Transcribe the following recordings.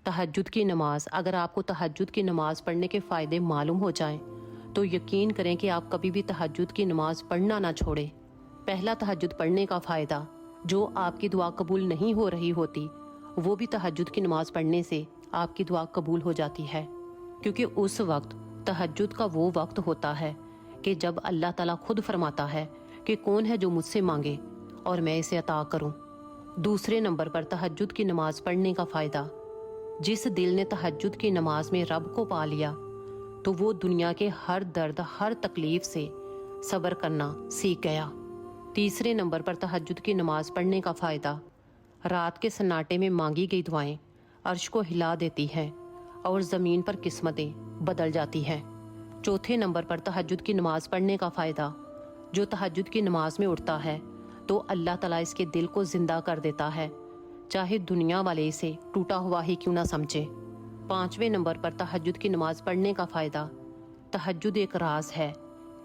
تہجد کی نماز، اگر آپ کو تہجد کی نماز پڑھنے کے فائدے معلوم ہو جائیں تو یقین کریں کہ آپ کبھی بھی تہجد کی نماز پڑھنا نہ چھوڑیں۔ پہلا تہجد پڑھنے کا فائدہ، جو آپ کی دعا قبول نہیں ہو رہی ہوتی وہ بھی تہجد کی نماز پڑھنے سے آپ کی دعا قبول ہو جاتی ہے، کیونکہ اس وقت تہجد کا وہ وقت ہوتا ہے کہ جب اللہ تعالیٰ خود فرماتا ہے کہ کون ہے جو مجھ سے مانگے اور میں اسے عطا کروں۔ دوسرے نمبر پر تہجد کی نماز پڑھنے کا فائدہ، جس دل نے تہجد کی نماز میں رب کو پا لیا تو وہ دنیا کے ہر درد، ہر تکلیف سے صبر کرنا سیکھ گیا۔ تیسرے نمبر پر تہجد کی نماز پڑھنے کا فائدہ، رات کے سناٹے میں مانگی گئی دعائیں عرش کو ہلا دیتی ہیں اور زمین پر قسمتیں بدل جاتی ہیں۔ چوتھے نمبر پر تہجد کی نماز پڑھنے کا فائدہ، جو تہجد کی نماز میں اٹھتا ہے تو اللہ تعالیٰ اس کے دل کو زندہ کر دیتا ہے، چاہے دنیا والے اسے ٹوٹا ہوا ہی کیوں نہ سمجھے۔ پانچویں نمبر پر تہجد کی نماز پڑھنے کا فائدہ، تہجد ایک راز ہے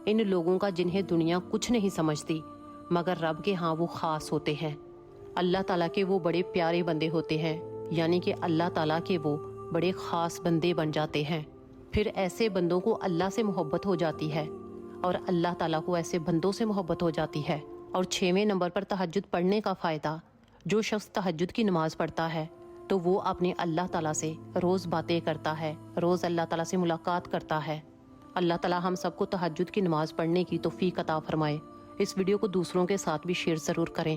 ان لوگوں کا جنہیں دنیا کچھ نہیں سمجھتی مگر رب کے ہاں وہ خاص ہوتے ہیں۔ اللہ تعالیٰ کے وہ بڑے پیارے بندے ہوتے ہیں، یعنی کہ اللہ تعالیٰ کے وہ بڑے خاص بندے بن جاتے ہیں۔ پھر ایسے بندوں کو اللہ سے محبت ہو جاتی ہے اور اللہ تعالیٰ کو ایسے بندوں سے محبت ہو جاتی ہے۔ اور چھویں نمبر پر تہجد پڑھنے کا فائدہ، جو شخص تہجد کی نماز پڑھتا ہے تو وہ اپنے اللہ تعالیٰ سے روز باتیں کرتا ہے، روز اللہ تعالیٰ سے ملاقات کرتا ہے۔ اللہ تعالیٰ ہم سب کو تہجد کی نماز پڑھنے کی توفیق عطا فرمائے۔ اس ویڈیو کو دوسروں کے ساتھ بھی شیئر ضرور کریں۔